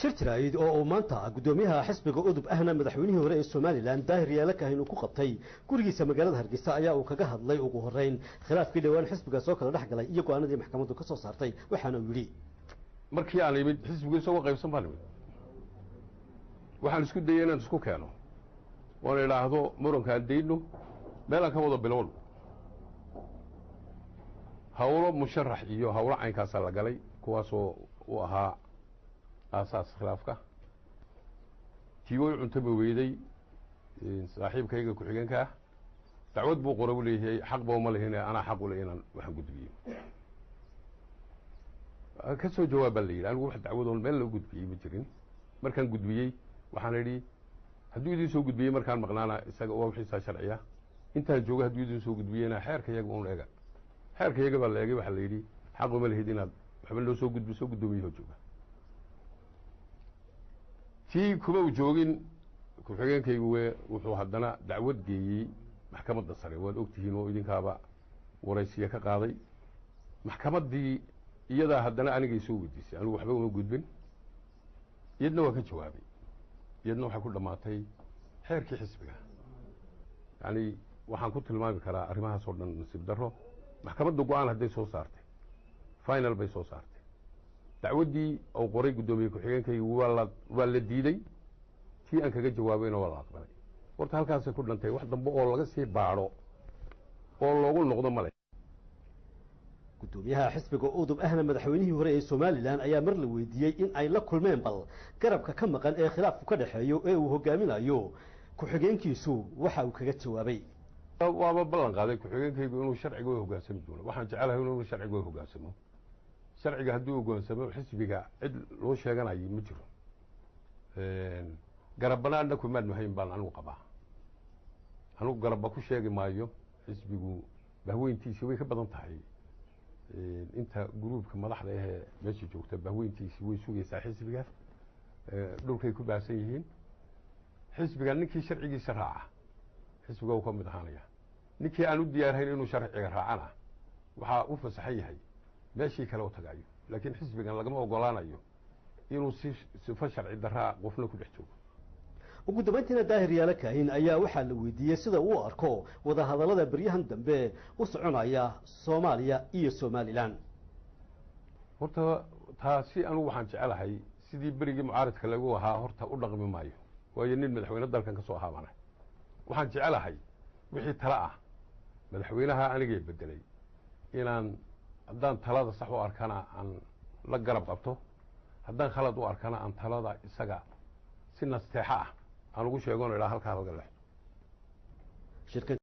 shir jiraayid oo maanta gudoomiyaha xisbiga udub ahna madaxweynihii hore ee Soomaaliland Daahir Yaale Kahin uu ku qabtay gurigiisa magaalada Hargeysa ayaa uu kaga hadlay ugu horeyn khilaafkii dhawaan xisbiga soo kala dhaxgalay iyo go'aanadii maxkamaddu ka soo saartay waxaana uu yiri markii aan imid xisbiga soo qaybsan baan waxaan isku dayay inaan isku keeno oo la yiraahdo muranka deeyno meel aan ka wada bilowno hawlo musharax iyo hawlo caynkaas la galay kuwaasoo u ahaa أساس خلافك تيوي أنت بويدي صاحب كيجا كحجان كه تعود بو قرب لي هي حق بو مال هنا أنا حق ولا هنا وحن قد بيه كسو جواب اللي أنا واحد تعودون المال لو قد بيه بترين مركان قد بيه وحنري هدوي سو قد بيه مركان مقنعنا استجوا وحيسا شرعية أنت الجوجا هدوي سو قد بيه أنا حير كيجا بقول لك حير كيجا بالله يجي بحليلي حق مال هدينا حمل له سو قد بيه هجوجا في كوبا وجوجين كوفيجين كيجوا وحو هدنا دعوة جي محكمة الدستورية والأكتين وإذن كابا ورئيسية كقاضي محكمة دي يدا هدنا أنا جيسو بديس أنا وحبه موجود بين يدنا وكان جوابي يدنا وحكول لما تي حير كي حسبها يعني وحن كنت الماء بكرا أرماها صورنا نسيب دره محكمة دقوان هدي سو صارتي فاينل بي سو صارتي دعودي أو قريب قدومي كحيان كي ولا ديدي في أنك جوابين ولا أقبلي ورت هالكاس كل أنت واحد بقول لك سي بارو قول له قول نقدم عليه gudoomiyaha xisbiga udub ahna madaxweynihii hore ee Soomaaliland ayaa mar la weydiiyay in ay la kulmeen bal garabka ka maqan ee khilaafku ka dhaxeeyo ee uu hogaaminayo ku xigeenkiisu waxa uu kaga jawaabay waaba ballan qaaday ku xigeenkaygu inuu sharciga u hoggaansami doono waxaan jecelahay inuu sharciga u hoggaansamo sharciga haddii uu go'aansamo xisbiga cid loo sheeganayo ma jiro garabanaadna ku maad muhiim baan anigu qabaa anigu garabba ku sheegi maayo xisbigu bahweyntiisi way ka badan tahay inta gruubka madaxda ee meesha joogta bahweyntiisi way sugaysaa xisbiga dhulkay ku baasan yihiin xisbiga ninkii sharcigiisa raaca xisbiga uu ka mid ahaanaya ninkii aan u diyaarhayn inuu sharciga raacana waxaa u fasaxan yahay ماشي كلو تجايو لكن حسب كان لقمه وقلانا يو إنه سفشر عند الرا قفنا كل حجوب وقدمتنا داهر يا لكاين أيا وحل ودي سدا واركو وذا هذا لذا بريهن دمبه وصعنا يا صوماليا إيه صوماليلان هرتا تاسي أنا وحن على هاي سيدي بريج معارض كلاجوها هرتا أرلق من مايو وينين مدحوين الدار كان كسوها معنا وحن على هاي وحي تلاقى مدحوينها أنا جايب بدلي إلى haddaan talada sax u arkana aan la garab qabto haddaan khalad u arkana aan talada isaga si nasteexa ah aan ugu sheegoon ilaa halkaa laga leexdo